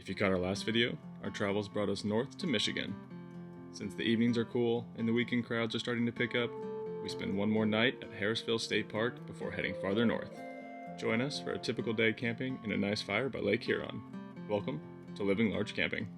If you caught our last video, our travels brought us north to Michigan. Since the evenings are cool and the weekend crowds are starting to pick up, we spend one more night at Harrisville State Park before heading farther north. Join us for a typical day camping in a nice fire by Lake Huron. Welcome to Living Large Camping.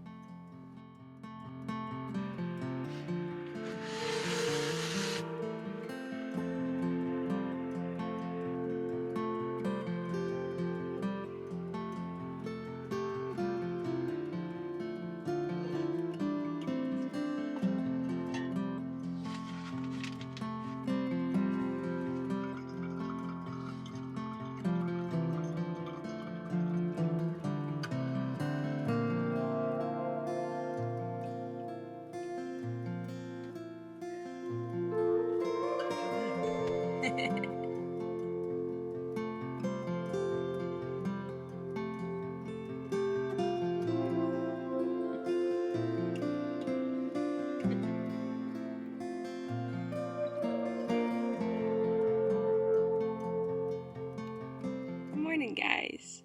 Good morning, guys.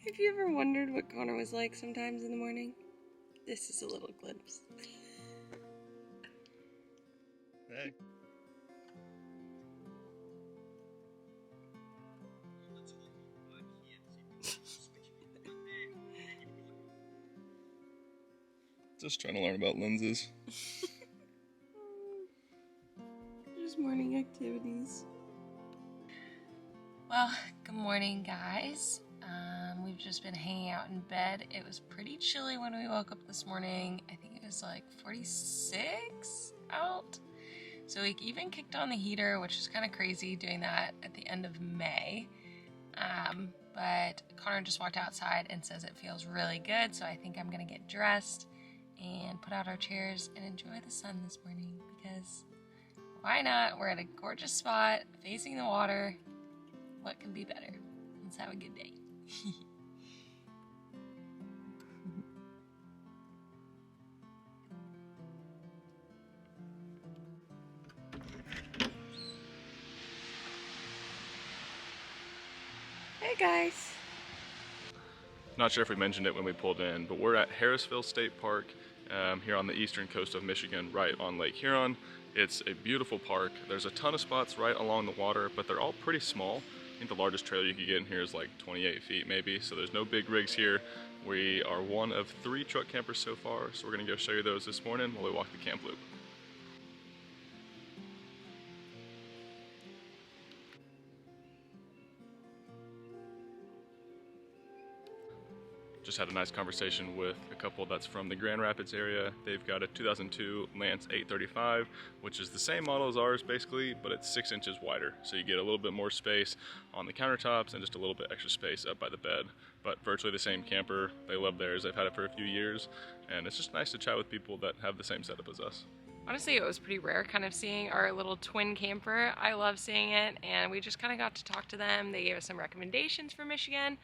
Have you ever wondered what Connor was like sometimes in the morning? This is a little glimpse. Hey. Just trying to learn about lenses. There's morning activities. Well, good morning, guys. We've just been hanging out in bed. It was pretty chilly when we woke up this morning. I think it was like 46 out. So we even kicked on the heater, which is kind of crazy doing that at the end of May. But Connor just walked outside and says it feels really good. So I think I'm going to get dressed and put out our chairs and enjoy the sun this morning, because why not? We're at a gorgeous spot facing the water. What can be better? Let's have a good day. Hey, guys. Not sure if we mentioned it when we pulled in, but we're at Harrisville State Park here on the eastern coast of Michigan, right on Lake Huron. It's a beautiful park. There's a ton of spots right along the water, but they're all pretty small. I think the largest trailer you could get in here is like 28 feet maybe, so there's no big rigs here. We are one of 3 truck campers so far, so we're gonna go show you those this morning while we walk the camp loop. Just had a nice conversation with a couple that's from the Grand Rapids area. They've got a 2002 Lance 835, which is the same model as ours basically, but it's 6 inches wider. So you get a little bit more space on the countertops and just a little bit extra space up by the bed. But virtually the same camper. They love theirs. They've had it for a few years, and it's just nice to chat with people that have the same setup as us. Honestly, it was pretty rare kind of seeing our little twin camper. I love seeing it, and we just kind of got to talk to them. They gave us some recommendations for Michigan.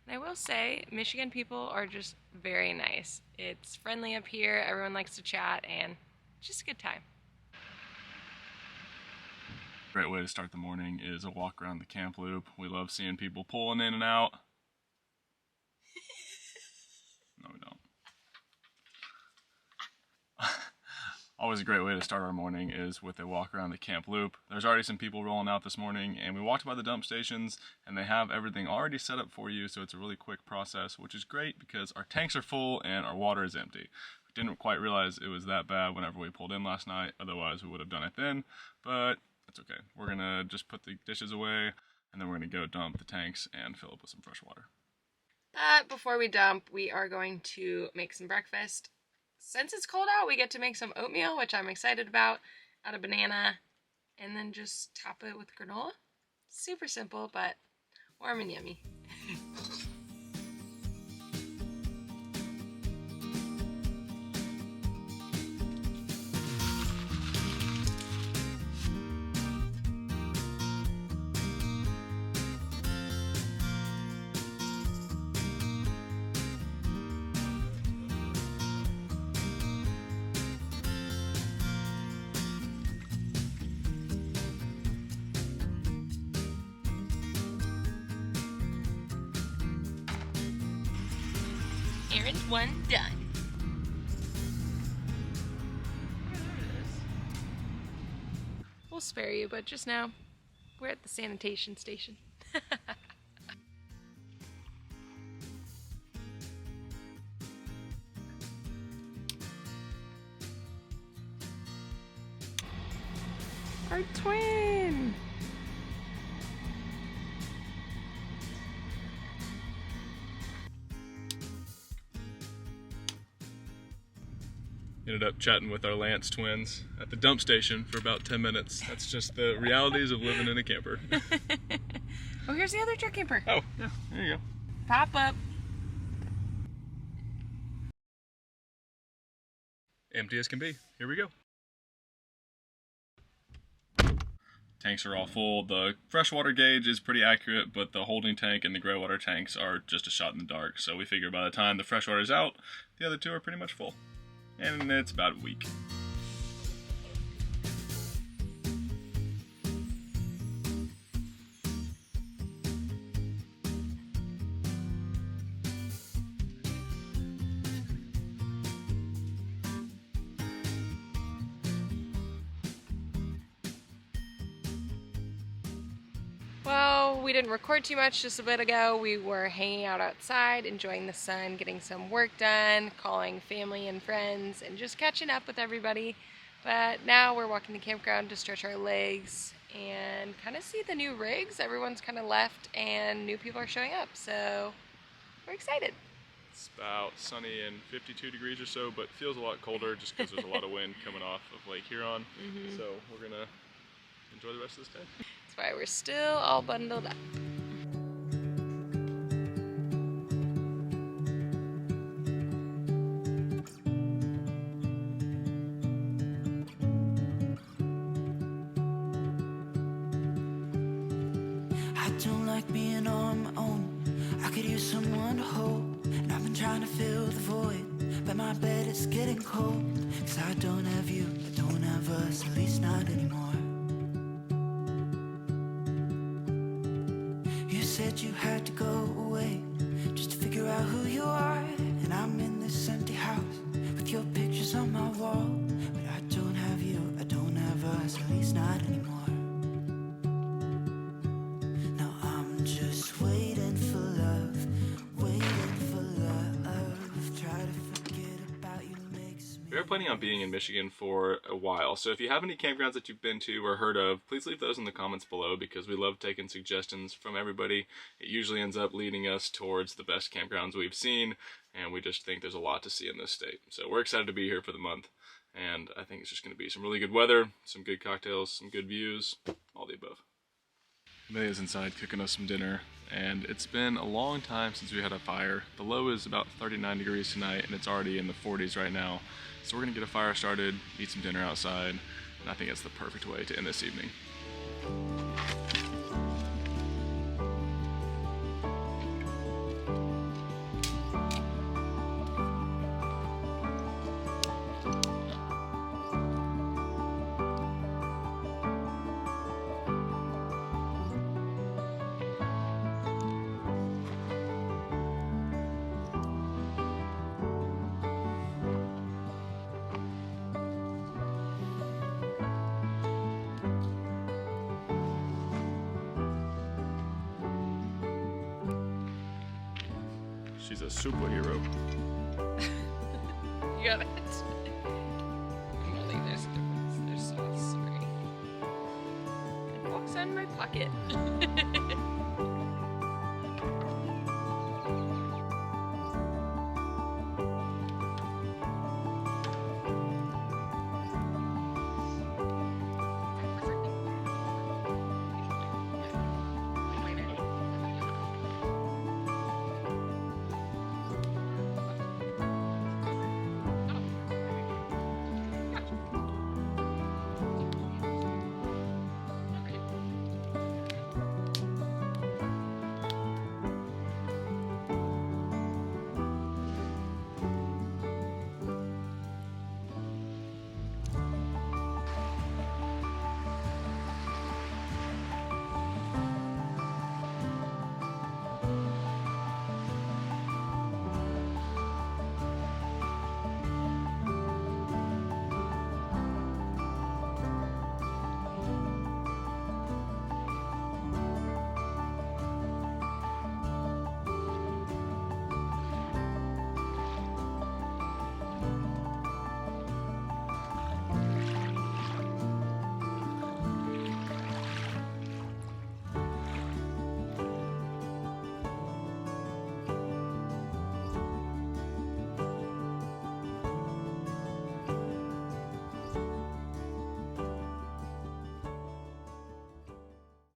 And I will say, Michigan people are just very nice. It's friendly up here, everyone likes to chat, and it's just a good time. Great way to start the morning is a walk around the camp loop. We love seeing people pulling in and out. No, we don't. Always a great way to start our morning is with a walk around the camp loop. There's already some people rolling out this morning, and we walked by the dump stations, and they have everything already set up for you, so it's a really quick process, which is great because our tanks are full and our water is empty. We didn't quite realize it was that bad whenever we pulled in last night, otherwise we would have done it then, but it's okay. We're gonna just put the dishes away, and then we're gonna go dump the tanks and fill up with some fresh water. But before we dump, we are going to make some breakfast. Since it's cold out, we get to make some oatmeal, which I'm excited about, out of banana, and then just top it with granola. Super simple, but warm and yummy. Errand 1 done. We'll spare you, but just now, we're at the sanitation station. Our twin! Ended up chatting with our Lance twins at the dump station for about 10 minutes. That's just the realities of living in a camper. Oh, here's the other truck camper. Oh, yeah, there you go. Pop up. Empty as can be. Here we go. Tanks are all full. The freshwater gauge is pretty accurate, but the holding tank and the gray water tanks are just a shot in the dark. So we figure by the time the freshwater's out, the other two are pretty much full. And it's about a week. Well, we didn't record too much just a bit ago. We were hanging out outside, enjoying the sun, getting some work done, calling family and friends, and just catching up with everybody. But now we're walking the campground to stretch our legs and kind of see the new rigs. Everyone's kind of left and new people are showing up, so we're excited. It's about sunny and 52 degrees or so, but feels a lot colder just because there's a lot of wind coming off of Lake Huron. So we're gonna enjoy the rest of this day. That's why we're still all bundled up. I don't like being on my own. I could use someone to hold. And I've been trying to fill the void, but my bed is getting cold. Cause I don't have you, I don't have us, at least not anymore. You said you had to go away just to figure out who you are. And I'm in this empty house with your pictures on my wall. But I don't have you, I don't have us, at least not anymore. Now I'm just waiting for love, waiting for love. Try to forget about you makes me. We are planning on being in Michigan for a while, so if you have any campgrounds that you've been to or heard of, please leave those in the comments below because we love taking suggestions from everybody. It usually ends up leading us towards the best campgrounds we've seen, and we just think there's a lot to see in this state. So we're excited to be here for the month, and I think it's just going to be some really good weather, some good cocktails, some good views, all the above. Amelia's inside cooking us some dinner, and it's been a long time since we had a fire. The low is about 39 degrees tonight, and it's already in the 40s right now. So we're gonna get a fire started, eat some dinner outside, and I think it's the perfect way to end this evening. She's a superhero. You got it. I don't think there's a difference. There's sauce, right? It walks out in my pocket.